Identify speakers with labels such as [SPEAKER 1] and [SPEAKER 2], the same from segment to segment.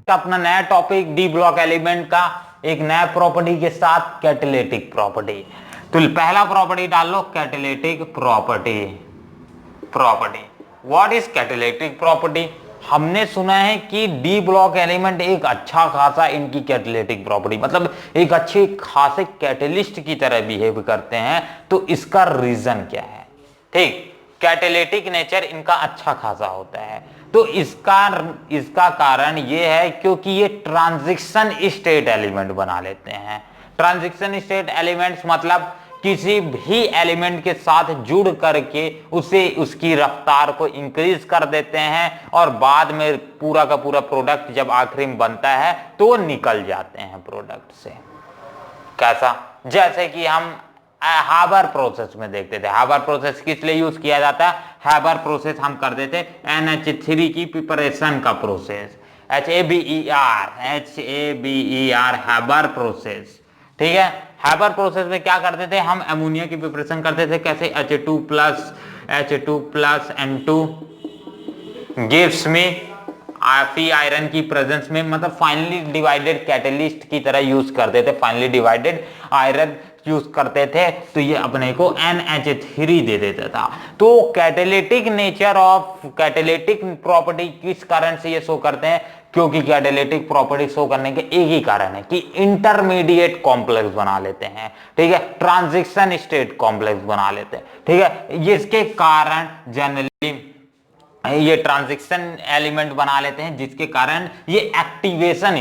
[SPEAKER 1] अपना नया topic D block element का एक नया प्रॉपर्टी के साथ कैटालिटिक प्रॉपर्टी। तो पहला प्रॉपर्टी डाल लो catalytic property. What is catalytic property? हमने सुना है कि डी ब्लॉक एलिमेंट एक अच्छा खासा इनकी कैटालिटिक प्रॉपर्टी मतलब एक अच्छे खासे कैटलिस्ट की तरह बिहेव करते हैं। तो इसका रीजन क्या है? ठीक, कैटालिटिक नेचर इनका अच्छा खासा होता है। तो इसका कारण ये है क्योंकि ये ट्रांजिशन स्टेट एलिमेंट बना लेते हैं। ट्रांजिशन स्टेट एलिमेंट्स मतलब किसी भी एलिमेंट के साथ जुड़ करके उसे उसकी रफ्तार को इंक्रीज कर देते हैं और बाद में पूरा का पूरा प्रोडक्ट जब आखिरी में बनता है तो निकल जाते हैं प्रोडक्ट से। कैसा? जैसे कि हम हाबर प्रोसेस में देखते थे। हाबर प्रोसेस किस लिए यूज किया जाता है? हाबर प्रोसेस हम करते थे NH3 की प्रिपरेशन का प्रोसेस, HABER हाबर प्रोसेस। ठीक है, हाबर प्रोसेस में क्या करते थे? हम अमोनिया की प्रिपरेशन करते थे। कैसे? H2+ N2 गिव्स में Fe आयरन की प्रेजेंस में, मतलब फाइनली डिवाइडेड कैटलिस्ट की तरह यूज करते थे। फाइनली डिवाइडेड आयरन यूज करते थे तो ये अपने को NH3 दे देता था। तो catalytic nature of catalytic property किस कारण से ये शो करते हैं? क्योंकि कैटालिटिक प्रॉपर्टी शो करने के एक ही कारण है कि इंटरमीडिएट कॉम्प्लेक्स बना लेते हैं। ठीक है, ट्रांजिशन स्टेट कॉम्प्लेक्स बना लेते हैं। ठीक है, इसके कारण जनरली ये ट्रांजिशन एलिमेंट बना लेते हैं जिसके कारण ये एक्टिवेशन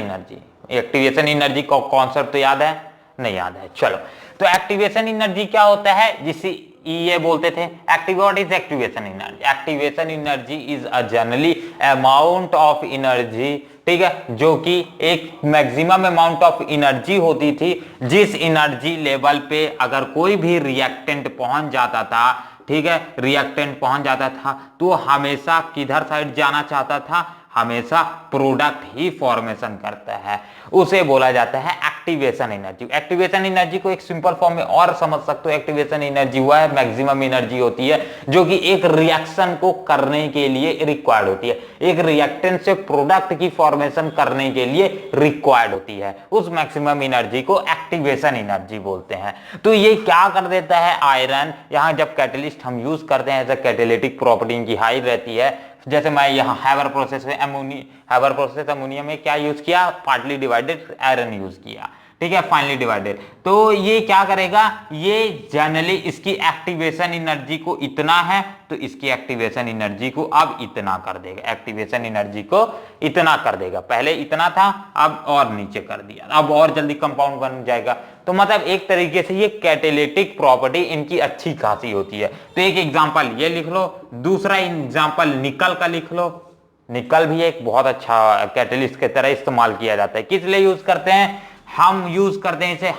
[SPEAKER 1] एनर्जी का कॉन्सेप्ट तो याद है? नहीं याद है? चलो, तो एक्टिवेशन एनर्जी क्या होता है जिसे ये बोलते थे what is activation energy? Activation energy is a generally amount of energy, ठीक है, जो कि एक मैक्सिमम अमाउंट ऑफ एनर्जी होती थी जिस एनर्जी लेवल पे अगर कोई भी रिएक्टेंट पहुंच जाता था, ठीक है, रिएक्टेंट पहुंच जाता था तो हमेशा किधर साइड जाना चाहता था? हमेशा प्रोडक्ट ही फॉर्मेशन करता है, उसे बोला जाता है एक्टिवेशन एनर्जी। एक्टिवेशन एनर्जी को एक सिंपल फॉर्म में और समझ सकते हो, एक्टिवेशन एनर्जी हुआ है मैक्सिमम एनर्जी होती है जो कि एक रिएक्शन को करने के लिए रिक्वायर्ड होती है, एक रिएक्टेंट से प्रोडक्ट की फॉर्मेशन करने के लिए रिक्वायर्ड होती है। उस मैक्सिमम एनर्जी को एक्टिवेशन एनर्जी बोलते हैं। तो ये क्या कर देता है? आयरन यहां जब कैटलिस्ट हम यूज करते हैं एज अ कैटालिटिक प्रॉपर्टी इनकी हाई रहती है। जैसे मैं यहाँ हैबर प्रोसेस में अमोनिया में क्या यूज किया? पार्टली डिवाइडेड आयरन यूज किया। ठीक है, फाइनली डिवाइडेड। तो ये क्या करेगा? ये जनरली इसकी एक्टिवेशन एनर्जी को इतना है तो इसकी एक्टिवेशन एनर्जी को अब इतना कर देगा। एक्टिवेशन एनर्जी को इतना कर देगा, पहले इतना था अब और नीचे कर दिया, अब और जल्दी कंपाउंड बन जाएगा। तो मतलब एक तरीके से ये कैटालिटिक प्रॉपर्टी इनकी अच्छी खासी होती है। तो एक एग्जांपल ये लिख लो, दूसरा एग्जांपल निकल का लिख लो। निकल भी एक बहुत अच्छा कैटलिस्ट की तरह इस्तेमाल किया जाता है। किस लिए यूज करते हैं? हम यूज करते हैं इसे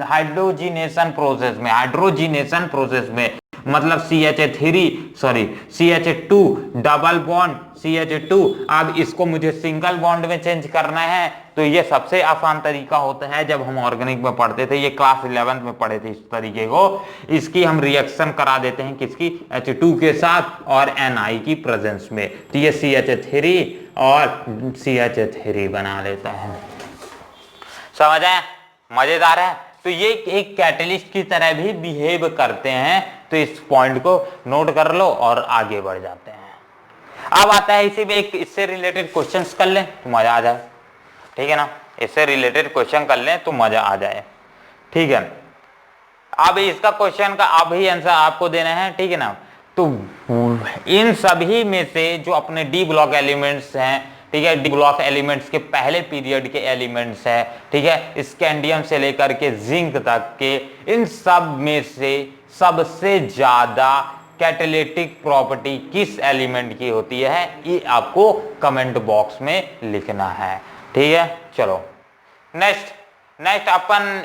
[SPEAKER 1] हाइड्रोजिनेशन प्रोसेस में, मतलब CH2 डबल बॉन्ड CH2। अब इसको मुझे सिंगल बॉन्ड में चेंज करना है तो ये सबसे आसान तरीका होता है। जब हम ऑर्गेनिक में पढ़ते थे, ये क्लास 11th में पढ़े थे इस तरीके को, इसकी हम रिएक्शन करा देते हैं किसकी? H2 के साथ और Na की प्रेजेंस में, तो ये CH3 और CH3 बना लेता है। समझ आया? मजेदार है। तो ये एक कैटलिस्ट की तरह भी बिहेव करते हैं। तो इस पॉइंट को नोट कर लो और आगे बढ़ जाते हैं। अब आता है इसी में एक इससे रिलेटेड क्वेश्चंस कर लें तो मजा आ जाए। ठीक है ना, इससे रिलेटेड क्वेश्चन कर लें तो मजा आ जाए। ठीक है, अब इसका क्वेश्चन का अब ही आंसर आपको देना है। ठीक है ना, तो इन सभी में से जो अपने डी ब्लॉक एलिमेंट्स हैं, ठीक है, डी ब्लॉक एलिमेंट्स के पहले पीरियड के एलिमेंट्स हैं, ठीक है, स्कैंडियम से लेकर के जिंक तक के, इन सब में से सबसे ज्यादा कैटालिटिक प्रॉपर्टी किस एलिमेंट की होती है? ये आपको कमेंट बॉक्स में लिखना है। ठीक है, चलो नेक्स्ट अपन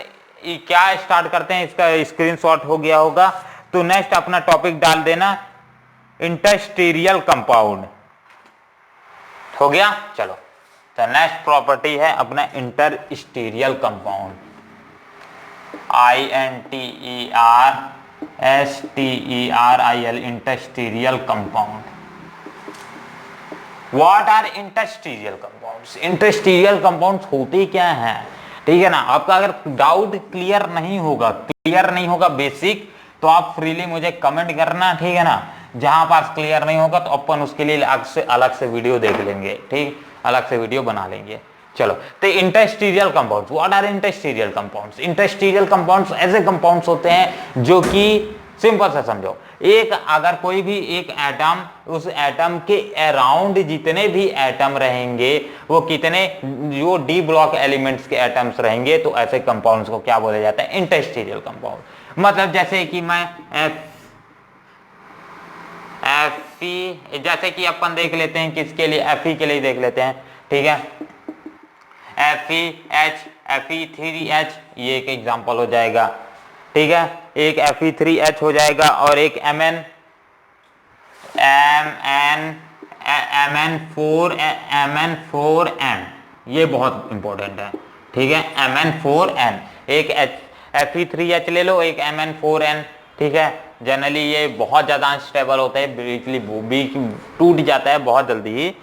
[SPEAKER 1] क्या स्टार्ट करते हैं। इसका स्क्रीनशॉट हो गया होगा, तो नेक्स्ट अपना टॉपिक डाल देना इंटरस्टीरियल कंपाउंड। हो गया? चलो, तो नेक्स्ट प्रॉपर्टी है अपना interstitial compound, INTERSTERIL interstitial compound. What are interstitial compounds. Interstitial compounds होते क्या हैं, ठीक है ना। आपका अगर डाउट क्लियर नहीं होगा बेसिक, तो आप फ्रीली मुझे कमेंट करना, ठीक है ना। जहां पास क्लियर नहीं होगा तो अपन उसके लिए अलग से वीडियो देख लेंगे, ठीक, अलग से वीडियो बना लेंगे। चलो, तो interstitial compounds, what are interstitial compounds. Interstitial compounds ऐसे कंपाउंड्स होते हैं जो कि सिंपल से समझो, एक अगर कोई भी एक एटम, उस एटम के अराउंड जितने भी एटम रहेंगे वो कितने, जो डी ब्लॉक एलिमेंट्स के एटम्स रहेंगे, तो ऐसे कंपाउंड्स को क्या बोला जाता है, इंटरस्टीरियल कंपाउंड। मतलब जैसे कि मैं जैसे कि अपन देख लेते हैं किसके लिए, Fe के लिए देख लेते हैं, ठीक है। FeH, Fe3H, ये एक एग्जांपल हो जाएगा, ठीक है। एक Fe3H हो जाएगा और एक MN4N, ये बहुत इंपॉर्टेंट है, ठीक है। MN4N, एक Fe3H ले लो, एक MN4N, ठीक है। जनरली ये बहुत ज्यादा अनस्टेबल होता है, टूट जाता है बहुत जल्दी ही।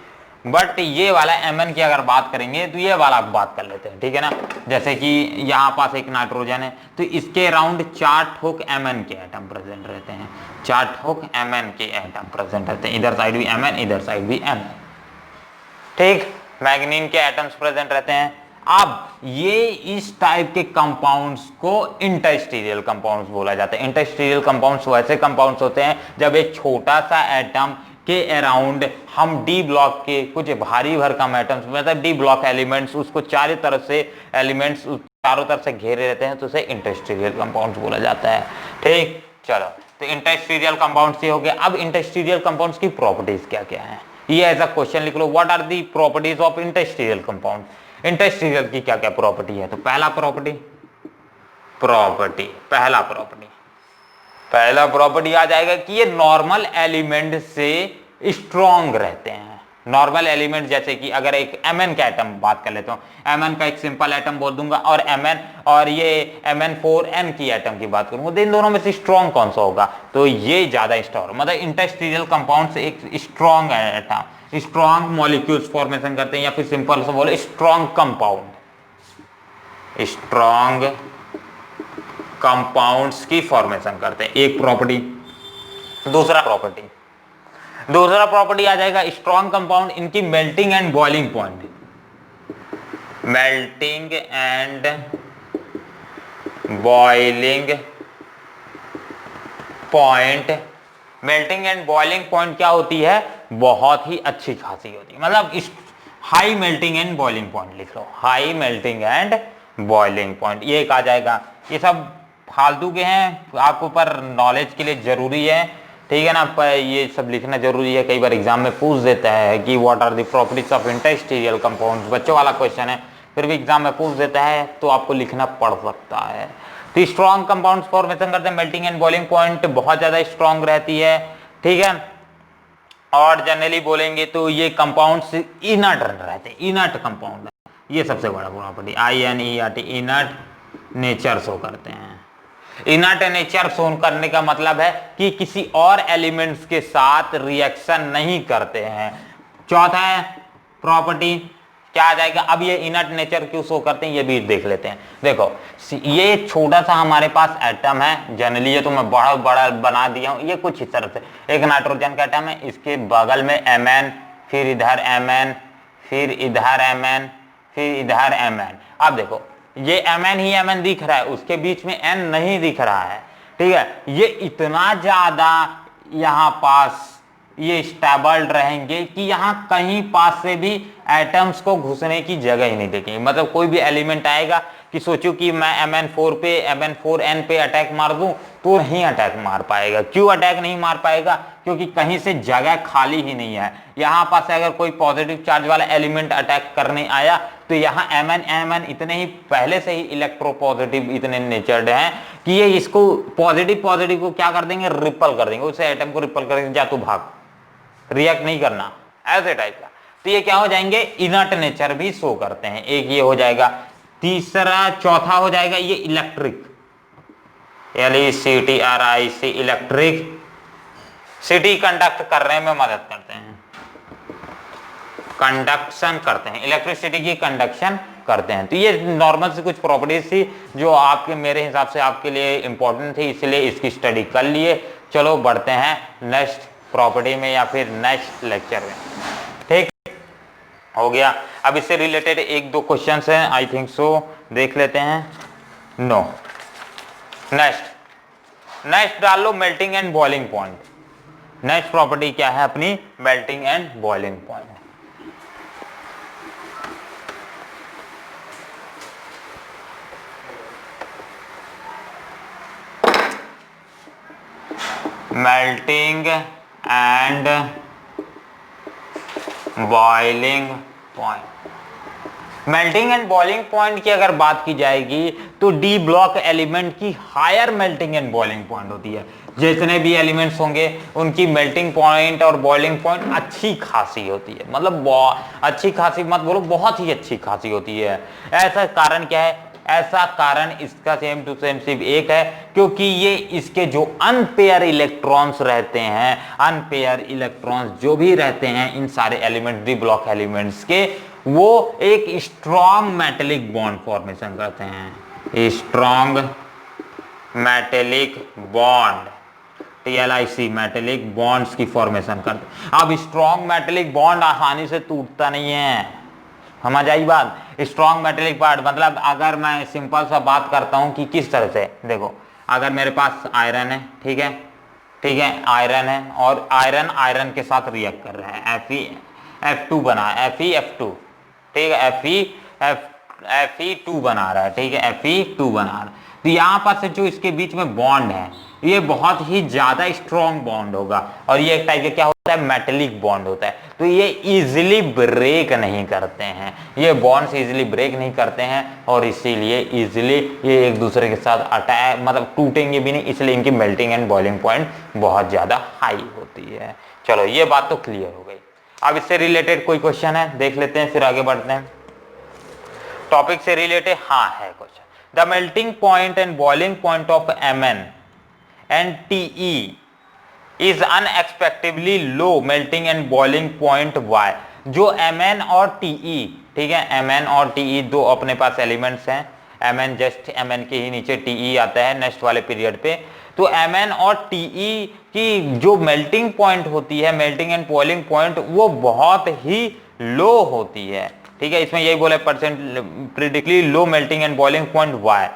[SPEAKER 1] बट ये वाला Mn की अगर बात करेंगे तो ये वाला बात कर लेते हैं, ठीक है ना। जैसे कि यहाँ पास एक नाइट्रोजन है, तो इसके अराउंड 4 ठोक Mn के एटम प्रेजेंट रहते हैं, 4 ठोक Mn के एटम प्रेजेंट रहते हैं, इधर साइड भी Mn, इधर साइड भी Mn, ठीक। मैग्नीन के एटम्स प्रेजेंट रहते हैं। अब ये इस टाइप के कंपाउंड्स को इंटरस्टीरियल कंपाउंड्स बोला जाता है। इंटरस्टीरियल कंपाउंड्स वैसे कंपाउंड्स होते हैं जब एक छोटा सा एटम के अराउंड हम डी ब्लॉक के कुछ भारी भरकम एटम्स, मतलब डी ब्लॉक एलिमेंट्स, उसको चारों तरफ से एलिमेंट्स चारों तरफ से घेरे रहते हैं, तो उसे इंटरस्टीरियल कंपाउंड्स बोला जाता है, ठीक। चलो, तो इंटरस्टीरियल कंपाउंड्स ये हो गया। अब इंटरस्टीरियल कंपाउंड्स की प्रॉपर्टीज क्या क्या है, ये एज अ क्वेश्चन लिख लो। What are the properties of interstitial compound. Interstitial की क्या क्या प्रॉपर्टी है, तो पहला प्रॉपर्टी आ जाएगा कि ये नॉर्मल एलिमेंट से स्ट्रॉन्ग रहते हैं। नॉर्मल एलिमेंट जैसे कि अगर एक Mn का एटम बात कर लेता हूँ, Mn का एक सिंपल एटम बोल दूंगा, और Mn और ये Mn4N की एटम की बात करूंगा, इन दोनों में से स्ट्रॉन्ग कौन सा होगा, तो ये ज्यादा स्ट्रॉन्ग, मतलब इंटरस्टीरियल कंपाउंड से एक strong atom, strong molecules formation करते हैं, या फिर सिंपल से बोले स्ट्रॉन्ग कंपाउंड्स की फॉर्मेशन करते हैं, एक प्रॉपर्टी। दूसरा प्रॉपर्टी आ जाएगा स्ट्रॉन्ग कंपाउंड, इनकी melting and boiling point. Melting and boiling point क्या होती है, बहुत ही अच्छी खासी होती है, मतलब high melting and boiling point लिख लो, high melting and boiling point, ये एक आ जाएगा। ये सब फालतू के हैं, आपको पर नॉलेज के लिए जरूरी है, ठीक है ना। पर ये सब लिखना जरूरी है, कई बार एग्जाम में पूछ देता है कि what are the properties of interstitial compounds, बच्चों वाला क्वेश्चन है, फिर भी एग्जाम में पूछ देता है, तो आपको लिखना पड़ सकता है। तो स्ट्रॉन्ग कंपाउंड्स फॉर्मेशन करते हैं, मेल्टिंग एंड बॉइलिंग पॉइंट बहुत ज्यादा स्ट्रॉन्ग रहती है, ठीक है। और जनरली बोलेंगे तो ये कंपाउंड्स इनर्ट रहते हैं, इनर्ट कंपाउंड, ये सबसे बड़ा property, INERT, inert nature show करते हैं। इनर्ट नेचर शो करने का मतलब है कि किसी और एलिमेंट्स के साथ रिएक्शन नहीं करते हैं। चौथा है प्रॉपर्टी क्या आ जाएगा, अब ये इनर्ट नेचर क्यों शो करते हैं ये भी देख लेते हैं। देखो, ये छोटा सा हमारे पास एटम है, जनरली ये तो मैं बड़ा बड़ा बना दिया हूं, ये कुछ इस तरह से एक नाइट्रोजन का एटम है, इसके बगल में Mn, फिर इधर Mn, फिर इधर Mn, फिर इधर Mn। अब देखो, ये Mn ही Mn दिख रहा है, उसके बीच में N नहीं दिख रहा है, ठीक है। ये इतना ज्यादा यहाँ पास ये स्टेबल्ड रहेंगे कि यहाँ कहीं पास से भी एटम्स को घुसने की जगह ही नहीं देखेंगे। मतलब कोई भी एलिमेंट आएगा कि सोचो कि मैं Mn4N पे अटैक मार दूं, तो नहीं अटैक मार पाएगा। क्यों अटैक नहीं मार पाएगा, क्योंकि कहीं से जगह खाली ही नहीं है। यहाँ पास अगर कोई पॉजिटिव चार्ज वाला एलिमेंट अटैक करने आया, तो यहाँ Mn इतने ही पहले से ही इलेक्ट्रोपॉजिटिव इतने नेचर्ड हैं कि ये इसको पॉजिटिव को क्या कर देंगे, रिपल कर देंगे, उसे एटम को रिपल कर देंगे, जा तू भाग, रिएक्ट नहीं करना, ऐसे टाइप का। तो ये क्या हो जाएंगे, इनर्ट नेचर भी शो करते हैं। एक ये हो जाएगा, चौथा हो जाएगा ये electric, LECTRIC, electric city conduct करने में मदद करते हैं। कंडक्शन करते हैं, इलेक्ट्रिसिटी की कंडक्शन करते हैं। तो ये नॉर्मल से कुछ प्रॉपर्टीज थी जो आपके मेरे हिसाब से आपके लिए इंपॉर्टेंट थी, इसलिए इसकी स्टडी कर लिए। चलो बढ़ते हैं नेक्स्ट प्रॉपर्टी में या फिर नेक्स्ट लेक्चर में। ठीक हो गया। अब इससे रिलेटेड एक दो क्वेश्चंस हैं, आई थिंक सो देख लेते हैं। नो, नेक्स्ट डाल लो melting and boiling point. Next property क्या है अपनी? Melting and boiling point. Melting and boiling point. Melting and boiling point की अगर बात की जाएगी तो डी ब्लॉक एलिमेंट की higher melting and boiling point होती है। जितने भी एलिमेंट्स होंगे उनकी मेल्टिंग पॉइंट और बॉइलिंग पॉइंट अच्छी खासी होती है, मतलब अच्छी खासी मत बोलो, बहुत ही अच्छी खासी होती है। ऐसा कारण क्या है? ऐसा कारण इसका सेम टू सेम सिर्फ एक है, क्योंकि ये इसके जो अनपेयर इलेक्ट्रॉन्स रहते हैं, अनपेयर इलेक्ट्रॉन्स जो भी रहते हैं इन सारे एलिमेंट डी ब्लॉक एलिमेंट्स के, वो एक स्ट्रॉन्ग मेटेलिक बॉन्ड फॉर्मेशन करते हैं। Strong metallic bond, TLIC, metallic bonds की फॉर्मेशन करते हैं। अब स्ट्रॉन्ग मेटेलिक बॉन्ड आसानी से टूटता नहीं है, समझ आई बात? स्ट्रॉन्ग मेटेलिक बॉन्ड मतलब अगर मैं सिंपल सा बात करता हूं कि किस तरह से, देखो अगर मेरे पास आयरन है, ठीक है, आयरन है और आयरन के साथ रिएक्ट कर रहा है, Fe2 बना, Fe2, ठीक है, Fe2 बना रहा है, ठीक है, Fe2 बना रहा है। तो यहाँ पर से जो इसके बीच में बॉन्ड है ये बहुत ही ज्यादा स्ट्रॉन्ग बॉन्ड होगा और ये एक टाइप का क्या होता है? मेटेलिक बॉन्ड होता है। तो ये इजीली ब्रेक नहीं करते हैं, ये बॉन्ड्स इजीली ब्रेक नहीं करते हैं और इसीलिए इजीली ये एक दूसरे के साथ अटैक, मतलब टूटेंगे भी नहीं, इसलिए इनकी मेल्टिंग एंड बॉइलिंग पॉइंट बहुत ज्यादा हाई होती है। चलो ये बात तो क्लियर हो गई। अब इससे रिलेटेड कोई क्वेश्चन है देख लेते हैं, फिर आगे बढ़ते हैं। टॉपिक से रिलेटेड हाँ है question. The melting point and boiling point of Mn and Te is unexpectedly low melting and boiling point Y। जो Mn और Te, ठीक है, Mn और Te दो अपने पास एलिमेंट्स हैं, Mn जस्ट Mn के ही नीचे Te आता है नेक्स्ट वाले पीरियड पे। तो Mn और Te की जो मेल्टिंग पॉइंट होती है, मेल्टिंग एंड बॉइलिंग पॉइंट, वो बहुत ही लो होती है, ठीक है। इसमें यही बोला percent predictably low melting and boiling point Y।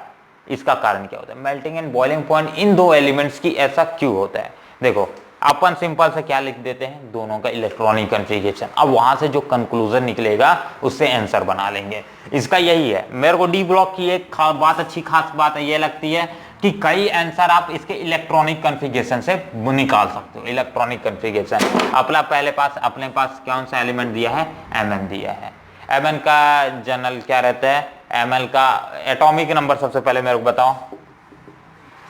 [SPEAKER 1] इसका कारण क्या होता है? मेल्टिंग एंड बॉइलिंग पॉइंट इन दो एलिमेंट्स की ऐसा क्यों होता है? देखो अपन सिंपल से क्या लिख देते हैं, दोनों का इलेक्ट्रॉनिक कन्फिगरेशन। अब वहां से जो कंक्लूजन निकलेगा उससे आंसर बना लेंगे। इसका यही है, मेरे को डी ब्लॉक की एक बात, अच्छी खास बात ये लगती है कि कई आंसर आप इसके इलेक्ट्रॉनिक कन्फिगरेशन से निकाल सकते हो। इलेक्ट्रॉनिक कन्फिगरेशन अपने पास कौन सा एलिमेंट दिया है? Mn दिया है। Mn का जनरल क्या रहता है? Ml का एटॉमिक नंबर सबसे पहले मेरे को बताओ।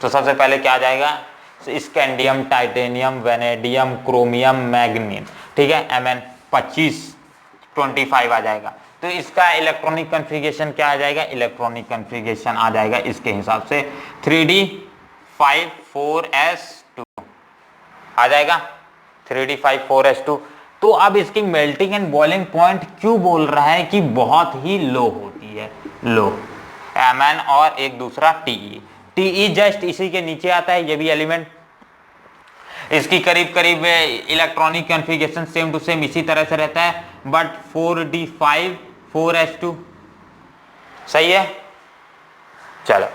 [SPEAKER 1] तो सबसे पहले क्या आ जाएगा? Scandium, titanium, vanadium, chromium, magnesium, ठीक है। Mn 25 आ जाएगा। तो इसका इलेक्ट्रॉनिक कन्फिगरेशन क्या आ जाएगा? इलेक्ट्रॉनिक कन्फिगरेशन आ जाएगा इसके हिसाब से 3d5,4s2 आ जाएगा, 3d5,4s2। तो अब इसकी मेल्टिंग एंड बॉइलिंग पॉइंट क्यों बोल रहा है कि बहुत ही लो होती है? लो Mn और एक दूसरा Te जस्ट इसी के नीचे आता है, ये भी एलिमेंट। इसकी करीब करीब electronic configuration same to same इसी तरह से रहता है, बट 4d5,4s2 सही है। चलो,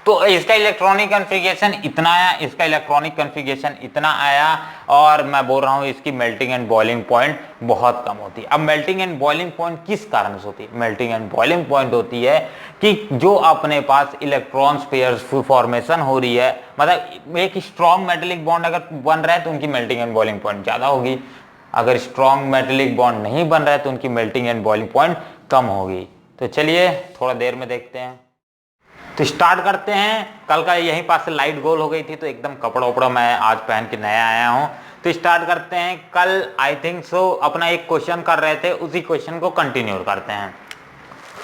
[SPEAKER 1] तो इसका इलेक्ट्रॉनिक कन्फिगरेशन इतना आया, इसका इलेक्ट्रॉनिक कन्फिगरेशन इतना आया, और मैं बोल रहा हूं इसकी मेल्टिंग एंड बॉइलिंग पॉइंट बहुत कम होती है। अब मेल्टिंग एंड बॉइलिंग पॉइंट किस कारण से होती है? मेल्टिंग एंड बॉइलिंग पॉइंट होती है कि जो अपने पास इलेक्ट्रॉन्स पेयर्स फॉर्मेशन हो रही है, मतलब एक स्ट्रॉन्ग मेटेलिक बॉन्ड अगर बन रहा है तो उनकी मेल्टिंग एंड बॉइलिंग पॉइंट ज्यादा होगी, अगर स्ट्रॉन्ग मेटेलिक बॉन्ड नहीं बन रहा है तो उनकी मेल्टिंग एंड बॉइलिंग पॉइंट कम होगी। तो चलिए थोड़ा देर में देखते हैं। तो स्टार्ट करते हैं। कल का यहीं पास से लाइट गोल हो गई थी तो एकदम कपड़ा उपड़ा मैं आज पहन के नया आया हूं। तो स्टार्ट करते हैं। कल आई थिंक सो अपना एक क्वेश्चन कर रहे थे, उसी क्वेश्चन को कंटिन्यू करते हैं।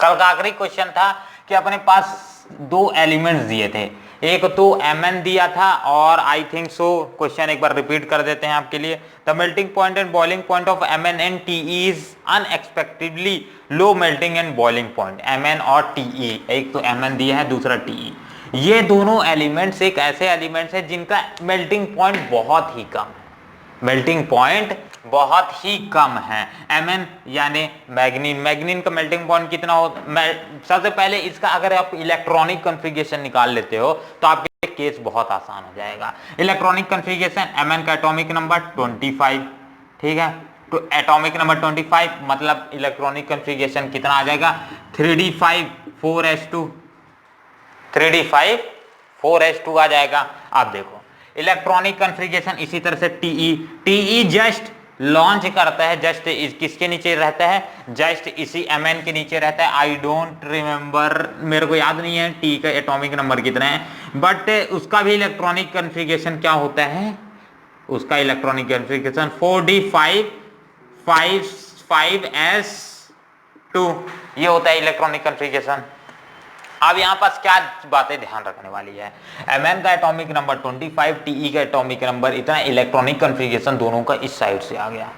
[SPEAKER 1] कल का आखिरी क्वेश्चन था कि अपने पास दो एलिमेंट्स दिए थे, एक तो Mn दिया था और आई थिंक सो क्वेश्चन एक बार रिपीट कर देते हैं आपके लिए। The melting point and boiling point of Mn and Te is unexpectedly low melting and boiling point. Mn और Te, एक तो Mn दिया है दूसरा Te, ये दोनों एलिमेंट्स एक ऐसे एलिमेंट्स है जिनका मेल्टिंग पॉइंट बहुत ही कम है, मेल्टिंग पॉइंट बहुत ही कम है। Mn यानी मैग्नीन, मैग्नीन का मेल्टिंग पॉइंट कितना हो, सबसे पहले इसका अगर आप इलेक्ट्रॉनिक कॉन्फ़िगरेशन निकाल लेते हो तो आपके केस बहुत आसान हो जाएगा। इलेक्ट्रॉनिक कॉन्फ़िगरेशन Mn का एटॉमिक नंबर 25, ठीक है, तो एटॉमिक नंबर 25 मतलब इलेक्ट्रॉनिक कॉन्फ़िगरेशन कितना आ जाएगा 3d5 4s2, 3d5 4s2 आ जाएगा। आप देखो इलेक्ट्रॉनिक कॉन्फ़िगरेशन इसी तरह से Te जस्ट लॉन्च करता है, जस्ट किसके नीचे रहता है, जस्ट इसी Mn के नीचे रहता है। आई डोंट रिमेंबर, मेरे को याद नहीं है T का एटॉमिक नंबर कितना है, बट उसका भी इलेक्ट्रॉनिक कॉन्फ़िगरेशन क्या होता है, उसका इलेक्ट्रॉनिक कॉन्फ़िगरेशन 4d5 5s2 ये होता है इलेक्ट्रॉनिक कॉन्फ़िगरेशन। अब यहां पास क्या बातें ध्यान रखने वाली है, Mn का एटॉमिक नंबर 25, Te का एटॉमिक नंबर इतना, इलेक्ट्रॉनिक कॉन्फ़िगरेशन दोनों का इस साइड से आ गया,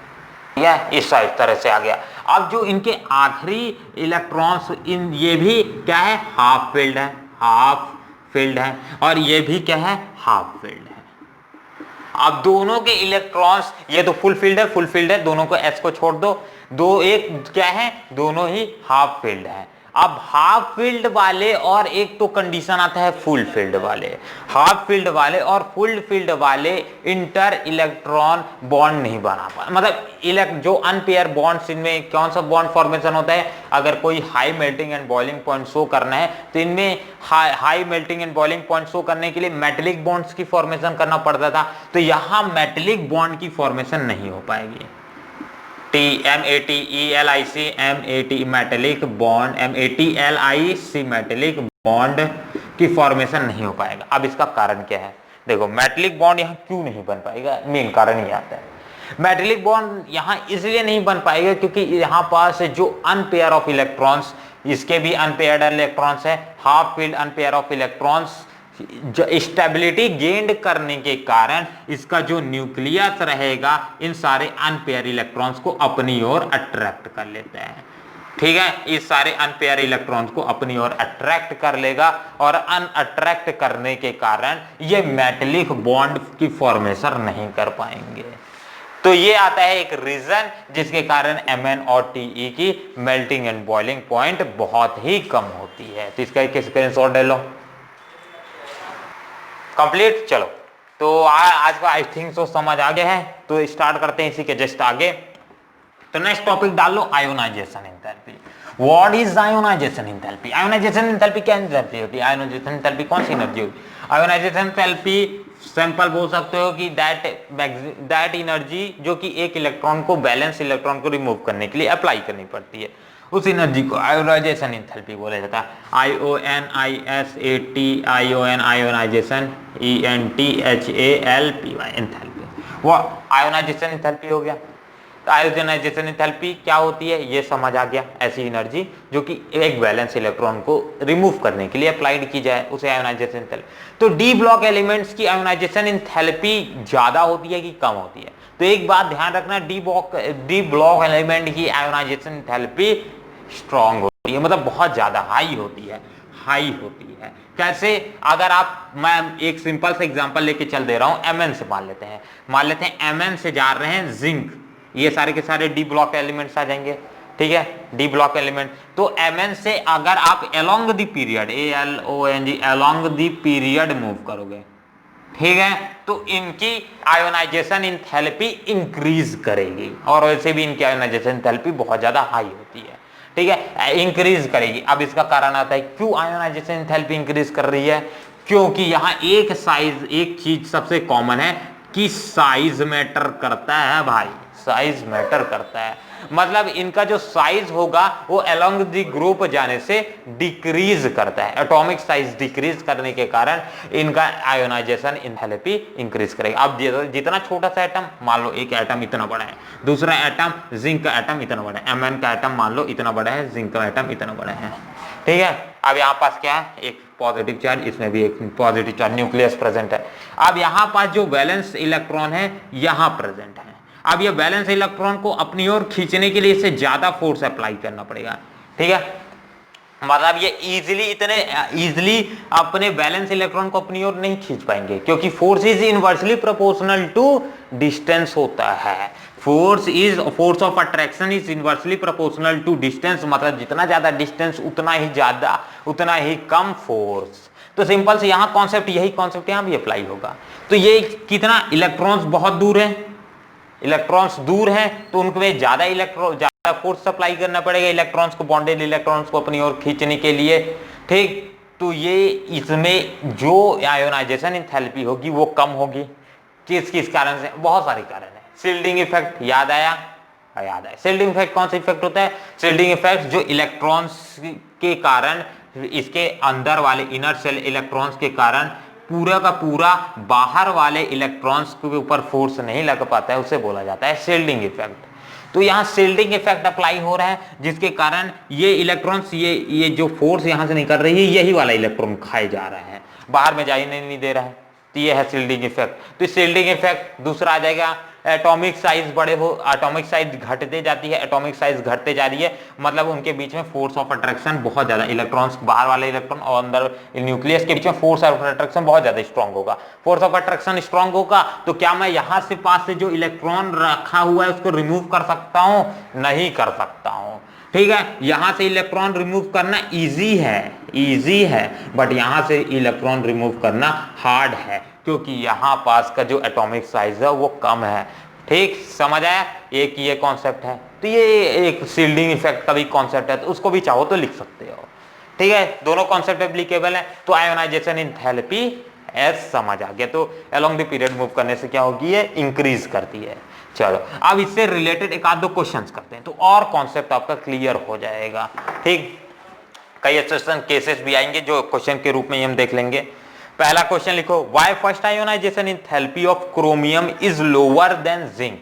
[SPEAKER 1] या इस साइड तरह से आ गया। अब जो इनके आखिरी इलेक्ट्रॉन्स, इन ये भी क्या है, हाफ फील्ड है, हाफ फील्ड है, और ये भी क्या है, हाफ फील्ड है। अब दोनों के इलेक्ट्रॉन्स, ये तो फुल फील्ड है, फुल फील्ड है, दोनों को S को छोड़ दो, दो एक क्या है, दोनों ही हाफ फील्ड है। अब हाफ फील्ड वाले और एक तो कंडीशन आता है फुल फील्ड वाले, हाफ फील्ड वाले और फुल फील्ड वाले इंटर इलेक्ट्रॉन बॉन्ड नहीं बना पा, मतलब जो अनपेयर बॉन्ड्स, इनमें कौन सा बॉन्ड फॉर्मेशन होता है, अगर कोई high melting and boiling point show करना है तो इनमें high melting and boiling point show करने के लिए मेटेलिक बॉन्ड्स की फॉर्मेशन करना पड़ता था, तो यहां मेटेलिक बॉन्ड की फॉर्मेशन नहीं हो पाएगी। METELIC metallic bond, METLIC metallic bond की फॉर्मेशन नहीं हो पाएगा। अब इसका कारण क्या है, देखो मेटेलिक बॉन्ड यहाँ क्यों नहीं बन पाएगा, मेन कारण ये आता है। मेटेलिक बॉन्ड यहाँ इसलिए नहीं बन पाएगा क्योंकि यहाँ पास जो अनपेयर ऑफ इलेक्ट्रॉन्स, इसके भी अनपेयर्ड इलेक्ट्रॉन्स है, half filled unpaired of electrons, stability gained करने के कारण इसका जो न्यूक्लियस रहेगा इन सारे अनपेयर इलेक्ट्रॉन्स को अपनी ओर अट्रैक्ट कर लेता है, ठीक है, इस सारे अनपेयर इलेक्ट्रॉन्स को अपनी ओर अट्रैक्ट कर लेगा और अनअट्रैक्ट करने के कारण ये मेटेलिक बॉन्ड की फॉर्मेशन नहीं कर पाएंगे। तो ये आता है एक रीजन जिसके कारण Mn और Te की मेल्टिंग एंड बॉइलिंग पॉइंट बहुत ही कम होती है। तो इसका एक स्क्रीनशॉट ले लो, कंप्लीट। चलो तो आज का आई थिंक सो समझ आ गया है, तो स्टार्ट करते हैं इसी के जस्ट आगे। तो नेक्स्ट टॉपिक डाल लो, ionization enthalpy. What is ionization enthalpy? Ionization enthalpy क्या एनर्जी होती है? आयोनाइजेशन एंथैल्पी कौन सी एनर्जी होती है? आयोनाइजेशन एंथैल्पी सिंपल बोल सकते हो कि दैट एनर्जी जो कि एक इलेक्ट्रॉन को, बैलेंस इलेक्ट्रॉन को रिमूव करने के लिए अप्लाई करनी पड़ती है, उस एनर्जी को आयोनाइजेशन एंथैल्पी बोला जाता है। IONISAT ion, ionisation ENTHALPY enthalpy, वो आयोनाइजेशन एंथैल्पी हो गया। तो आयोनाइजेशन एंथैल्पी क्या होती है ये समझ आ गया, ऐसी एनर्जी जो कि एक बैलेंस इलेक्ट्रॉन को रिमूव करने के लिए अप्लाइड की जाए, उसे आयोनाइजेशन एंथैल्पी। तो डी ब्लॉक एलिमेंट्स की आयोनाइजेशन एंथैल्पी ज्यादा होती है कि कम होती है? तो एक बात ध्यान रखना, डी ब्लॉक एलिमेंट की आयोनाइजेशन एंथैल्पी स्ट्रांग होती है, मतलब बहुत ज्यादा हाई होती है, हाई होती है। कैसे? अगर आप, मैं एक सिंपल सा एग्जांपल लेके चल दे रहा हूं, Mn से मान लेते हैं Mn से जा रहे हैं जिंक, ये सारे के सारे डी ब्लॉक एलिमेंट्स आ जाएंगे, ठीक है, डी ब्लॉक एलिमेंट। तो Mn से अगर आप along the period, ALONG along the period move करोगे, ठीक है, तो इनकी आयोनाइजेशन एंथैल्पी इंक्रीज करेगी, और वैसे भी इनकी आयोनाइजेशन एंथैल्पी बहुत ज्यादा हाई होती है, ठीक है, इंक्रीज करेगी। अब इसका कारण आता है क्यों आयोनाइजेशन एंथैल्पी इंक्रीज कर रही है? क्योंकि यहाँ एक चीज सबसे कॉमन है कि साइज मैटर करता है भाई, साइज मैटर करता है, मतलब इनका जो साइज होगा वो अलोंग द ग्रुप जाने से डिक्रीज करता है, एटॉमिक साइज डिक्रीज करने के कारण इनका आयोनाइजेशन एंथैल्पी इंक्रीज करेगा। अब जितना छोटा सा एटम, मान लो एक एटम इतना बड़ा है, दूसरा एटम जिंक का एटम इतना बड़ा है, Mn का एटम मान लो इतना बड़ा है, जिंक का एटम इतना बड़ा है, ठीक है। अब यहाँ पास क्या है, एक पॉजिटिव चार्ज, इसमें भी एक पॉजिटिव चार्ज न्यूक्लियस प्रेजेंट है। अब यहाँ पास जो वैलेंस इलेक्ट्रॉन है यहाँ प्रेजेंट है। अब ये वैलेंस इलेक्ट्रॉन को अपनी ओर खींचने के लिए इससे ज्यादा फोर्स अप्लाई करना पड़ेगा, ठीक है। मतलब ये इतने अपने बैलेंस इलेक्ट्रॉन को अपनी ओर नहीं खींच पाएंगे, क्योंकि force is inversely proportional to distance होता है। Force of attraction is inversely proportional to distance, मतलब जितना ज्यादा डिस्टेंस उतना ही कम फोर्स। तो सिंपल से यहाँ कॉन्सेप्ट, यही कॉन्सेप्ट यहाँ भी अप्लाई होगा। तो ये कितना, इलेक्ट्रॉन्स बहुत दूर है, इलेक्ट्रॉन्स दूर हैं तो उनमें ज्यादा फोर्स सप्लाई करना पड़ेगा इलेक्ट्रॉन्स को, बॉन्डेड इलेक्ट्रॉन्स को अपनी ओर खींचने के लिए, ठीक। तो ये इसमें जो आयोनाइजेशन एंथैल्पी होगी वो कम होगी। किस कारण से, बहुत सारे कारण है। शिल्डिंग इफेक्ट याद आया। शिल्डिंग इफेक्ट कौन सा इफेक्ट होता है? शिल्डिंग इफेक्ट जो इलेक्ट्रॉन्स के कारण, इसके अंदर वाले इनर शेल इलेक्ट्रॉन्स के कारण पूरा का पूरा बाहर वाले इलेक्ट्रॉन्स के ऊपर फोर्स नहीं लग पाता है, उसे बोला जाता है शिल्डिंग इफेक्ट। तो यहाँ शिल्डिंग इफेक्ट अप्लाई हो रहा है, जिसके कारण ये इलेक्ट्रॉन्स, ये जो फोर्स यहाँ से निकल रही है, यही वाला इलेक्ट्रॉन खाए जा रहा है, बाहर में जाने नहीं दे रहा है। तो ये है शिल्डिंग इफेक्ट। तो शिल्डिंग इफेक्ट दूसरा आ जाएगा, एटॉमिक साइज एटॉमिक साइज घटते जाती है, एटॉमिक साइज घटते जा रही है, मतलब उनके बीच में फोर्स ऑफ अट्रैक्शन बहुत ज्यादा, इलेक्ट्रॉन्स, बाहर वाले इलेक्ट्रॉन और अंदर न्यूक्लियस के बीच में फोर्स ऑफ अट्रैक्शन बहुत ज्यादा स्ट्रांग होगा। फोर्स ऑफ अट्रैक्शन स्ट्रांग होगा तो क्या मैं यहां से पास से जो इलेक्ट्रॉन रखा हुआ है उसको रिमूव कर सकता हूं? नहीं कर सकता हूं, ठीक है। यहां से इलेक्ट्रॉन रिमूव करना इजी है, बट यहां से इलेक्ट्रॉन रिमूव करना हार्ड है, क्योंकि यहां पास का जो एटॉमिक साइज है वो कम है, ठीक। समझ आया? एक ये कॉन्सेप्ट है। तो ये एक शील्डिंग इफेक्ट का भी कॉन्सेप्ट है, तो उसको भी चाहो तो लिख सकते हो, ठीक है। दोनों कॉन्सेप्ट एप्लीकेबल है। तो आयोनाइजेशन एंथैल्पी एस समझ आ गया। तो अलोंग द पीरियड मूव करने से क्या होगी, ये इंक्रीज करती है। चलो अब इससे रिलेटेड एक आध दो क्वेश्चंस करते हैं, तो और कॉन्सेप्ट आपका क्लियर हो जाएगा, ठीक। कई एक्सेप्शन केसेस भी आएंगे जो क्वेश्चन के रूप में हम देख लेंगे। पहला क्वेश्चन लिखो, why first ionisation enthalpy of chromium is lower than zinc.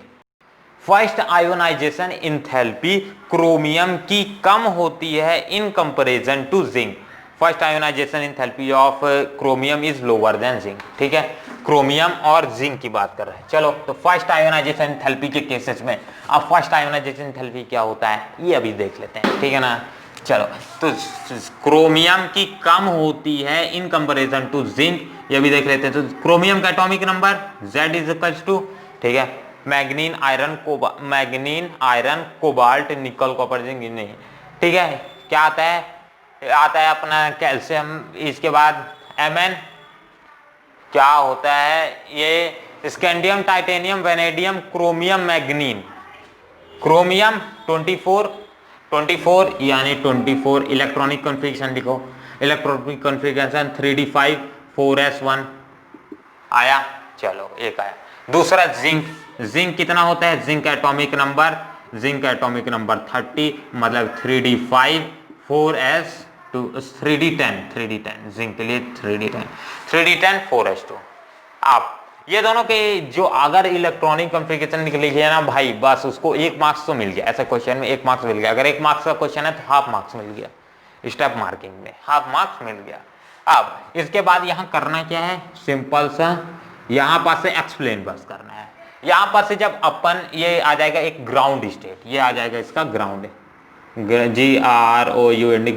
[SPEAKER 1] First ionisation enthalpy chromium की कम होती है in comparison to zinc. First ionisation enthalpy of chromium is lower than zinc, ठीक है। क्रोमियम और जिंक की बात कर रहे हैं। चलो तो फर्स्ट आयोनाइजेशन एंथैल्पी के केसेस में अब फर्स्ट आयोनाइजेशन एंथैल्पी क्या होता है ये अभी देख लेते हैं, ठीक है ना। चलो तो क्रोमियम की कम होती है इन कंपैरिजन टू जिंक, ये भी देख लेते हैं। तो क्रोमियम का atomic number Z is equal to, ठीक है, manganese iron cobalt nickel copper zinc नहीं, ठीक है। क्या आता है अपना कैल्शियम, इसके बाद Mn क्या होता है, ये scandium, titanium, vanadium, chromium, मैग्नीन। Chromium 24 यानी 24 इलेक्ट्रॉनिक कॉन्फ़िगरेशन लिखो, इलेक्ट्रॉनिक कॉन्फ़िगरेशन 3d5 4s1 आया। चलो एक आया। दूसरा जिंक कितना होता है, जिंक एटॉमिक नंबर 30, मतलब 3d5 4s2 3d10 जिंक के लिए 3d10 4s2। आप ये दोनों के जो अगर इलेक्ट्रॉनिक कॉन्फ़िगरेशन निकली है ना भाई, बस उसको 1 मार्क्स तो मिल गया, ऐसा क्वेश्चन में 1 मार्क्स मिल गया। अगर 1 मार्क्स का क्वेश्चन है तो हाफ मार्क्स मिल गया, स्टेप मार्किंग में हाफ मार्क्स मिल गया। अब इसके बाद यहाँ करना क्या है, सिंपल सा यहाँ पास से एक्सप्लेन बस करना है। यहाँ पास से जब अपन ये आ जाएगा एक ग्राउंड स्टेट, ये आ जाएगा इसका ग्राउंड, GROUND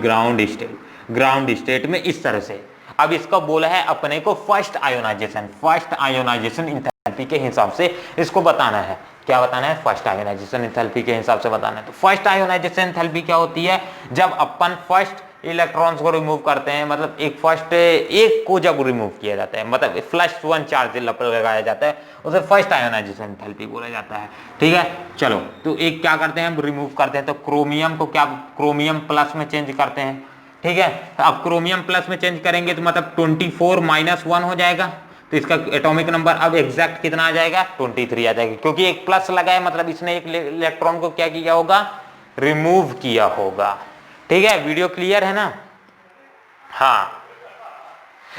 [SPEAKER 1] ग्राउंड स्टेट में इस तरह से। अब इसका बोला है अपने को फर्स्ट आयोनाइजेशन एंथैल्पी के हिसाब से इसको बताना है। क्या बताना है, फर्स्ट आयोनाइजेशन एंथैल्पी के हिसाब से बताना है। तो फर्स्ट आयोनाइजेशन एंथैल्पी क्या होती है, जब अपन फर्स्ट इलेक्ट्रॉन्स को रिमूव करते हैं, मतलब एक को जब रिमूव किया जाता है, मतलब +1 चार्ज लगाया जाता है, उसे फर्स्ट आयोनाइजेशन एंथैल्पी बोला जाता है, ठीक है। चलो तो एक क्या करते हैं, हम रिमूव करते हैं, तो क्रोमियम को क्या क्रोमियम प्लस में चेंज करते हैं, ठीक है। अब क्रोमियम प्लस में चेंज करेंगे तो मतलब 24 - 1 हो जाएगा, तो इसका एटॉमिक नंबर अब एग्जैक्ट कितना आ जाएगा, 23 आ जाएगा, क्योंकि एक प्लस लगा है, मतलब इसने एक इलेक्ट्रॉन को क्या किया होगा, रिमूव किया होगा, ठीक है। वीडियो क्लियर है ना, हाँ,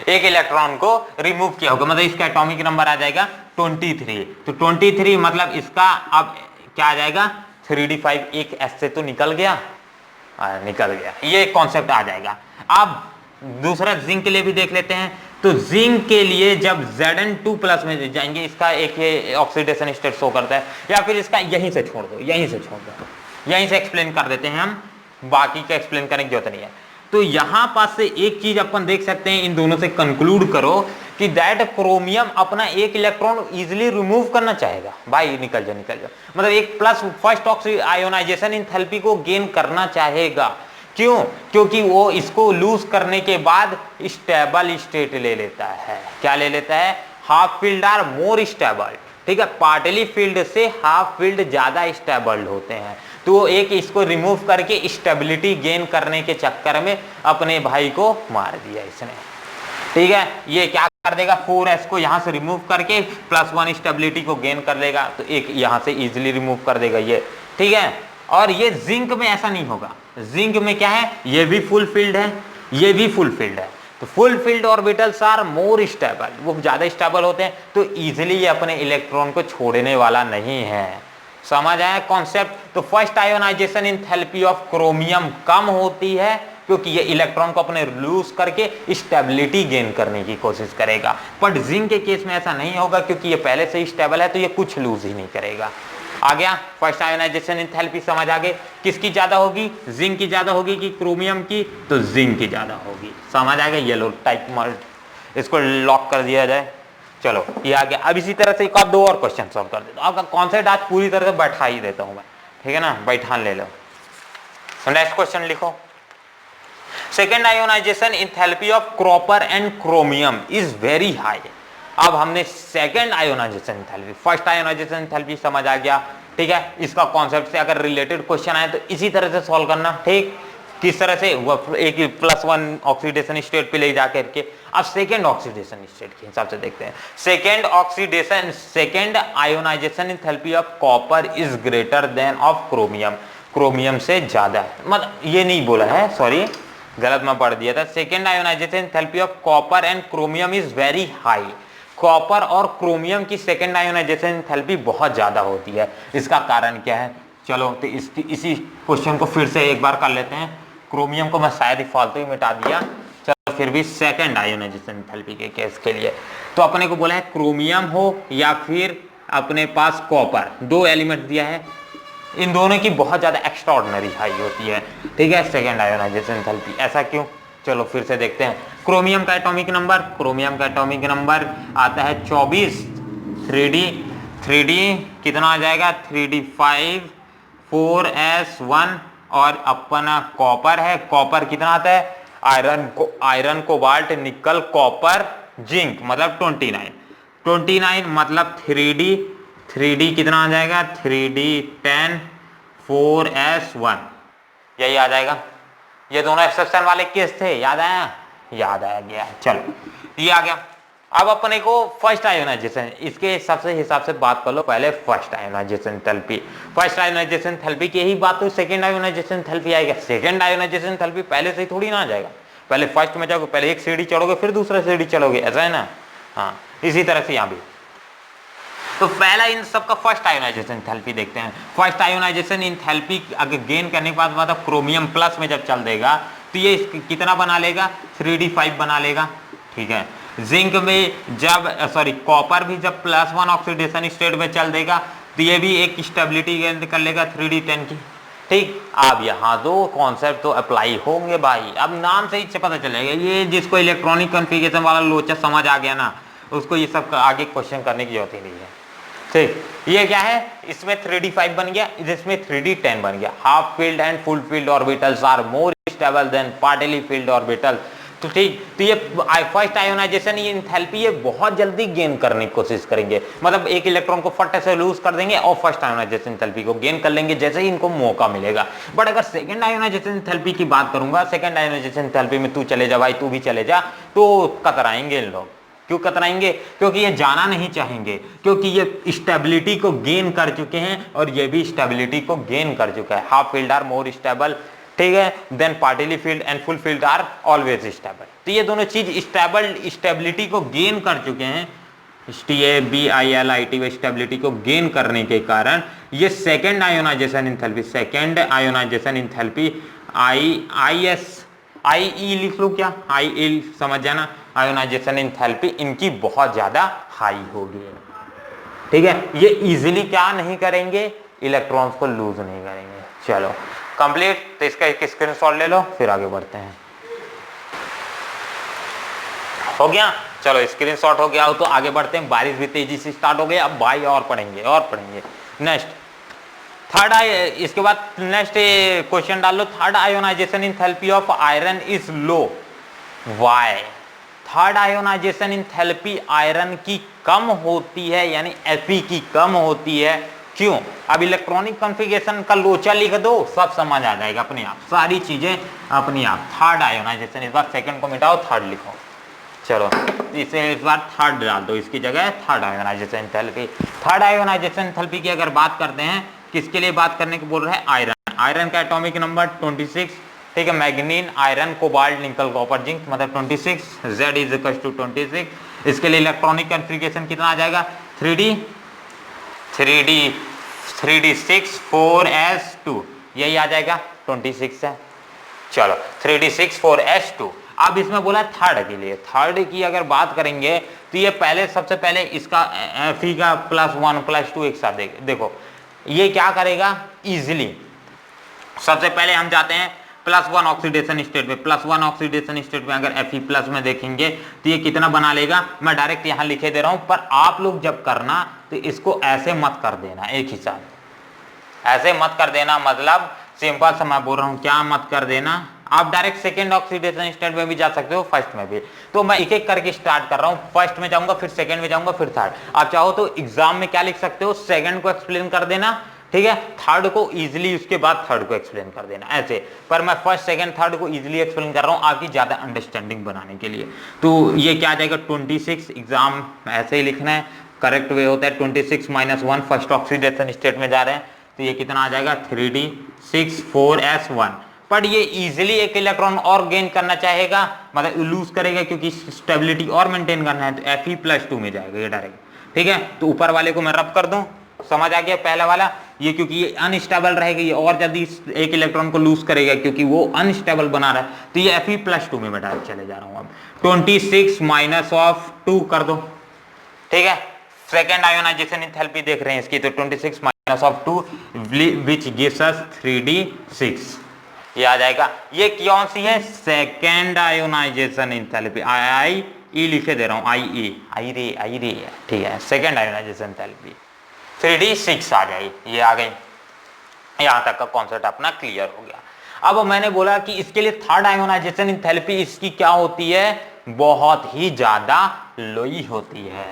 [SPEAKER 1] एक इलेक्ट्रॉन को रिमूव किया होगा, मतलब इसका एटॉमिक नंबर आ जाएगा 23। तो 23 मतलब इसका अब क्या आ जाएगा, 3d5 एक S से तो निकल गया, निकल गया, ये कॉन्सेप्ट आ जाएगा। अब दूसरा जिंक के लिए भी देख लेते हैं। तो जिंक के लिए जब Zn2+ में जाएंगे, इसका एक ये ऑक्सीडेशन स्टेट शो करता है, या फिर इसका यहीं से छोड़ दो, यहीं से छोड़ दो, यहीं से एक्सप्लेन कर देते हैं हम, बाकी का एक्सप्लेन करने की जरूरत नहीं है। तो यहां पास से एक चीज अपन देख सकते हैं, इन दोनों से कंक्लूड करो कि दैट क्रोमियम अपना एक इलेक्ट्रॉन इजीली रिमूव करना चाहेगा। भाई निकल जा निकल जा, मतलब एक प्लस फर्स्ट आयोनाइजेशन एंथैल्पी को गेन करना चाहेगा। क्यों? क्योंकि वो इसको लूज करने के बाद स्टेबल स्टेट ले लेता है। क्या ले लेता है? Half filled are more stable, ठीक है, पार्टली फील्ड से हाफ फील्ड ज्यादा स्टेबल होते हैं। तो एक इसको रिमूव करके स्टेबिलिटी गेन करने के चक्कर में अपने भाई को मार दिया इसने, ठीक है। ये क्या कर देगा? 4s को यहां से रिमूव करके +1 स्टेबिलिटी को गेन कर लेगा, तो एक यहां से इजीली रिमूव कर देगा ये, ठीक है। और ये जिंक में ऐसा नहीं होगा। जिंक में क्या है? ये भी फुल फील्ड है, ये भी फुल फील्ड है, तो full field orbitals are more stable, वो ज्यादा स्टेबल होते हैं, तो इजीली ये अपने इलेक्ट्रॉन को छोड़ने वाला नहीं है। समझ आया कॉन्सेप्ट? तो first ionisation enthalpy of chromium कम होती है क्योंकि ये इलेक्ट्रॉन को अपने लूज करके स्टेबिलिटी गेन करने की कोशिश करेगा। बट जिंक के केस में ऐसा नहीं होगा क्योंकि ये पहले से ही स्टेबल है, तो ये कुछ लूज ही नहीं करेगा। आ गया? फर्स्ट आयोनाइजेशन एंथैल्पी समझ आ गई। किसकी ज्यादा होगी? जिंक की ज्यादा होगी कि क्रोमियम की? तो जिंक की ज्यादा होगी। समझ आ गया? येलो टाइप मल्ट, इसको लॉक कर दिया जाए। चलो ये आ गया। अब इसी तरह से एक और दो और क्वेश्चन सॉल्व कर देता हूं। आपका कॉन्सेप्ट आज पूरी तरह से बैठा ही देता हूं मैं, ठीक है ना, बैठान ले लो। नेक्स्ट क्वेश्चन लिखो। Second ionization enthalpy of copper and chromium is very high. अब हमने second ionization enthalpy, first ionization enthalpy समझ आ गया, ठीक है। इसका कॉन्सेप्ट से अगर रिलेटेड क्वेश्चन आए तो इसी तरह से सॉल्व करना, ठीक। किस तरह से? एक +1 ऑक्सीडेशन स्टेट पे ले जाकर के। अब सेकेंड ऑक्सीडेशन स्टेट के हिसाब से देखते हैं। Second ionization enthalpy of copper is greater than of chromium, chromium से ज्यादा है। मतलब ये नहीं बोला है, सॉरी गलत मैं पढ़ दिया था। Second ionization enthalpy of copper and chromium is very high. Copper और क्रोमियम की सेकेंड आयोनाइजेशन एंथैल्पी बहुत ज्यादा होती है। इसका कारण क्या है? चलो तो इसी क्वेश्चन को फिर से एक बार कर लेते हैं। क्रोमियम को मैं शायद ही फालतू ही मिटा दिया, चलो फिर भी सेकेंड आयोनाइजेशन एंथैल्पी के केस के लिए तो अपने को बोला है क्रोमियम हो या फिर अपने पास कॉपर, दो एलिमेंट दिया है, इन दोनों की बहुत ज्यादा एक्स्ट्राऑर्डिनरी हाई होती है, ठीक है, सेकेंड आयोनाइजेशन एंथैल्पी। ऐसा क्यों? चलो फिर से देखते हैं। क्रोमियम का एटॉमिक नंबर, क्रोमियम का एटॉमिक नंबर आता है 24, 3d कितना आ जाएगा? 3d5 4s1, और अपना कॉपर है, कॉपर कितना आता है? Iron cobalt nickel copper zinc, मतलब 29 मतलब 3d कितना आ जाएगा? 3d10 4s1, यही आ जाएगा। ये दोनों एक्सेप्शन वाले केस थे, याद आया? याद आ गया। चलो ये आ गया। अब अपने को फर्स्ट आयोनाइजेशन, इसके हिसाब से बात कर लो पहले first ionization enthalpy. First ionization enthalpy की यही बात तो सेकंड आयोनाइजेशन एंथैल्पी आएगा। सेकंड आयोनाइजेशन एंथैल्पी पहले से ही थोड़ी ना आ जाएगा, पहले फर्स्ट में जाओगे, पहले एक सीढ़ी चढ़ोगे फिर दूसरा सीढ़ी चढ़ोगे, ऐसा है ना। हाँ, इसी तरह से यहाँ भी। तो पहला इन सबका फर्स्ट आयोनाइजेशन एंथैल्पी देखते हैं। फर्स्ट आयोनाइजेशन एंथैल्पी अगर गेन करने के बाद मतलब क्रोमियम प्लस में जब चल देगा तो ये कितना बना लेगा? 3d5 बना लेगा, ठीक है। जिंक में जब कॉपर भी जब +1 ऑक्सीडेशन स्टेट में चल देगा तो ये भी एक स्टेबिलिटी गेन कर लेगा 3d10 की, ठीक। अब यहाँ दो कॉन्सेप्ट तो अप्लाई होंगे भाई। अब नाम से ही पता चलेगा, ये जिसको इलेक्ट्रॉनिक कॉन्फ़िगरेशन वाला लोचा समझ आ गया ना, उसको ये सब आगे क्वेश्चन करने की जरूरत ही नहीं है, ठीक। ये क्या है? इसमें 3d5 बन गया, इसमें 3d10 बन गया। Half filled and full field orbitals are more stable than partly filled orbital, तो ठीक। तो ये फर्स्ट आयोनाइजेशन ये एंथैल्पी ये बहुत जल्दी गेन करने की कोशिश करेंगे, मतलब एक इलेक्ट्रॉन को फट से लूज कर देंगे और फर्स्ट आयोनाइजेशन एंथैल्पी को गेन कर लेंगे जैसे ही इनको मौका मिलेगा। बट अगर सेकंड आयोनाइजेशन एंथैल्पी की बात करूंगा, सेकंड आयोनाइजेशन एंथैल्पी में तू चले जा भाई, तू भी चले जा, तो कतराएंगे इन लोग। क्यों कतराएंगे? क्योंकि ये जाना नहीं चाहेंगे, क्योंकि ये स्टेबिलिटी को गेन कर चुके हैं और ये भी स्टेबिलिटी को गेन कर चुका है। Half filled are more stable, ठीक है, then partially filled and full filled are always stable. तो ये दोनों चीज स्टेबिलिटी को गेन कर चुके हैं, स्टेबिलिटी स्टेबिलिटी को गेन करने के कारण ये सेकेंड आयोनाइजेशन इंथैल्पी आई लिख लो, क्या आई समझ जाना, आयोनाइजेशन इंथैल्पी इनकी बहुत ज्यादा हाई होगी। ठीक है, ये इजीली क्या नहीं करेंगे, इलेक्ट्रॉन्स को लूज नहीं करेंगे। चलो कंप्लीट, तो इसका एक स्क्रीनशॉट ले लो, फिर आगे बढ़ते हैं। हो गया, चलो स्क्रीनशॉट हो गया हो तो आगे बढ़ते हैं। बारिश भी तेजी से स्टार्ट हो गई, अब भाई और पढ़ेंगे नेक्स्ट थर्ड इसके बाद नेक्स्ट क्वेश्चन डाल लो। Third ionization enthalpy of iron is low, why? Third ionization enthalpy iron की कम होती है, यानी Fe की कम होती है, क्यों? अब इलेक्ट्रॉनिक कॉन्फ़िगरेशन का लोचा लिख दो, सब समझ आ जाएगा अपने आप, सारी चीजें अपने आप। थर्ड आयोनाइजेशन, इस बार सेकंड को मिटाओ, थर्ड लिखो। चलो इसे इस बार थर्ड डाल दो, इसकी जगह third ionization enthalpy. Third ionization enthalpy की अगर बात करते हैं, किसके लिए बात करने को बोल रहे हैं? आयरन। आयरन का एटॉमिक नंबर 26, ठीक है। Manganese, iron, cobalt, nickel, copper, zinc, मतलब 26, Z इज इक्वल टू 26। इसके लिए इलेक्ट्रॉनिक कॉन्फ़िगरेशन कितना आ जाएगा? 3D6 4s2, यही आ जाएगा, 26 है। चलो 3D6 4s2। अब इसमें बोला थर्ड के लिए, थर्ड की अगर बात करेंगे तो ये पहले सबसे पहले इसका Fe का +1 +2 एक साथ देखो ये क्या करेगा इजीली। सबसे पहले हम जाते हैं +1 ऑक्सीडेशन स्टेट में। +1 ऑक्सीडेशन स्टेट में अगर Fe+ में देखेंगे तो ये कितना बना लेगा, मैं डायरेक्ट यहाँ लिखे दे रहा हूं, पर आप लोग जब करना तो इसको ऐसे मत कर देना, एक ही साथ ऐसे मत कर देना, मतलब सिंपल सा मैं बोल रहा हूँ, क्या मत कर देना। आप डायरेक्ट सेकेंड ऑक्सीडेशन स्टेट में भी जा सकते हो, फर्स्ट में भी। तो मैं एक एक करके स्टार्ट कर रहा हूँ, फर्स्ट में जाऊंगा, फिर सेकंड में जाऊंगा, फिर थर्ड। आप चाहो तो एग्जाम में क्या लिख सकते हो, सेकंड को एक्सप्लेन कर देना, ठीक है, थर्ड को इजीली, उसके बाद थर्ड को एक्सप्लेन कर देना, ऐसे। पर मैं फर्स्ट सेकंड थर्ड को इजीली एक्सप्लेन कर रहा हूँ आपकी ज्यादा अंडरस्टैंडिंग बनाने के लिए। तो ये क्या आ जाएगा 26, एग्जाम ऐसे ही लिखना है, करेक्ट वे होता है 26 - 1, फर्स्ट ऑक्सीडेशन स्टेट में जा रहे हैं, तो ये कितना आ जाएगा 3D6 4s1। पर ये इजीली एक इलेक्ट्रॉन और गेन करना चाहेगा, मतलब लूज करेगा, क्योंकि स्टेबिलिटी और मेंटेन करना है, तो Fe+2 में जाएगा ये डायरेक्ट, ठीक है। तो ऊपर वाले को मैं रब कर दूं, समझ आ गया पहला वाला, ये क्योंकि ये अनस्टेबल रहेगा, ये और जल्दी एक इलेक्ट्रॉन को लूज करेगा क्योंकि वो अनस्टेबल बना रहा है, तो ये Fe+2 में मैं डायरेक्ट चले जा रहा हूं। अब 26 - 2 कर दो, ठीक है। सेकेंड आयोनाइजेशन एंथैल्पी देख रहे हैं इसकी, तो 26 - 2 विच गिव्स अस 3D6, ये आ जाएगा। ये कौन सी है? सेकेंड आयोनाइजेशन एंथैल्पी, आई लिखे दे रहा हूं, आई रे, ठीक है। सेकेंड आयोनाइजेशन एंथैल्पी 3D6 आ जाएगी, ये आ गई। यहां तक का कॉन्सेप्ट अपना क्लियर हो गया। अब मैंने बोला कि इसके लिए थर्ड आयोनाइजेशन एंथैल्पी इसकी क्या होती है? बहुत ही ज्यादा लो होती है,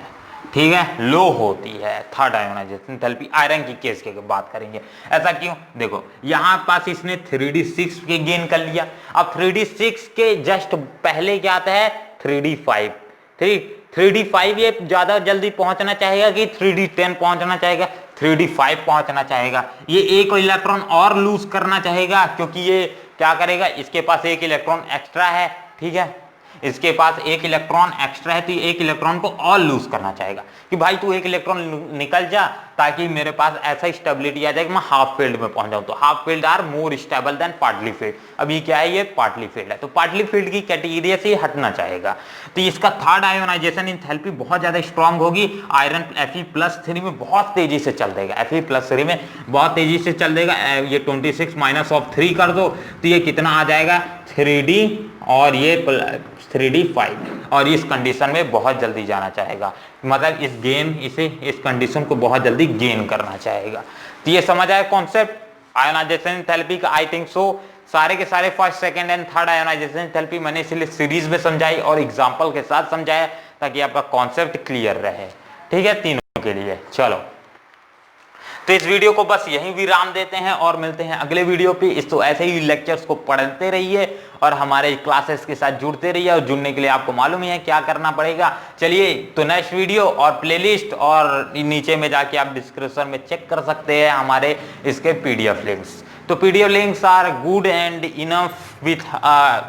[SPEAKER 1] ठीक है, लो होती है थर्ड आयोनाइजेशन एंथैल्पी। आयरन की केस की बात करेंगे, ऐसा क्यों? देखो यहां पास इसने 3D6 के गेन कर लिया, अब 3D6 के जस्ट पहले क्या आता है 3D5, ठीक। 3D5 ये ज्यादा जल्दी पहुंचना चाहेगा कि 3D10 पहुंचना चाहेगा? 3D5 पहुंचना चाहेगा। ये एक इलेक्ट्रॉन और लूज करना चाहेगा, क्योंकि ये क्या करेगा, इसके पास एक इलेक्ट्रॉन एक्स्ट्रा है, ठीक है, इसके पास एक इलेक्ट्रॉन एक्स्ट्रा है, तो एक इलेक्ट्रॉन को और लूज करना चाहेगा कि भाई तू एक इलेक्ट्रॉन निकल जा, ताकि मेरे पास ऐसा स्टेबिलिटी आ जाए कि मैं हाफ फील्ड में पहुंच जाऊं। तो half filled are more stable than partly filled. अब ये क्या है? ये पार्टली फील्ड है, तो पार्टली फील्ड की कैटेगरी से हटना चाहेगा। तो इसका थर्ड आयोनाइजेशन एंथैल्पी बहुत ज्यादा स्ट्रांग होगी। आयरन Fe+3 में बहुत तेजी से चल देगा, Fe+3 में बहुत तेजी से चल देगा। ये 26 - 3 कर दो, तो ये कितना आ जाएगा 3D, और ये 3D5, और इस कंडीशन में बहुत जल्दी जाना चाहेगा, मतलब इस कंडीशन को बहुत जल्दी गेन करना चाहेगा। तो ये समझ आया कॉन्सेप्ट आयोनाइजेशन एंथैल्पी का? I think so. सारे के सारे first second and third ionization enthalpy मैंने इसलिए सीरीज में समझाई और एग्जांपल के साथ समझाया, ताकि आपका कॉन्सेप्ट क्लियर रहे, ठीक है, तीनों के लिए। चलो तो इस वीडियो को बस यहीं विराम देते हैं और मिलते हैं अगले वीडियो पे। इस तो ऐसे ही लेक्चर्स को पढ़ते रहिए और हमारे क्लासेस के साथ जुड़ते रहिए, और जुड़ने के लिए आपको मालूम ही है क्या करना पड़ेगा। चलिए तो नेक्स्ट वीडियो और प्लेलिस्ट और नीचे में जाके आप डिस्क्रिप्शन में चेक कर सकते हैं हमारे इसके PDF लिंक्स। तो PDF links are good and enough with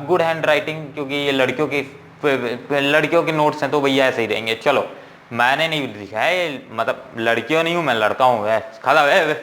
[SPEAKER 1] good hand writing, क्योंकि ये लड़कियों के नोट्स हैं, तो भैया ऐसे ही रहेंगे। चलो मैंने नहीं लिखा है, मतलब लड़कियों नहीं हूं मैं, लड़का हूँ। खड़ा है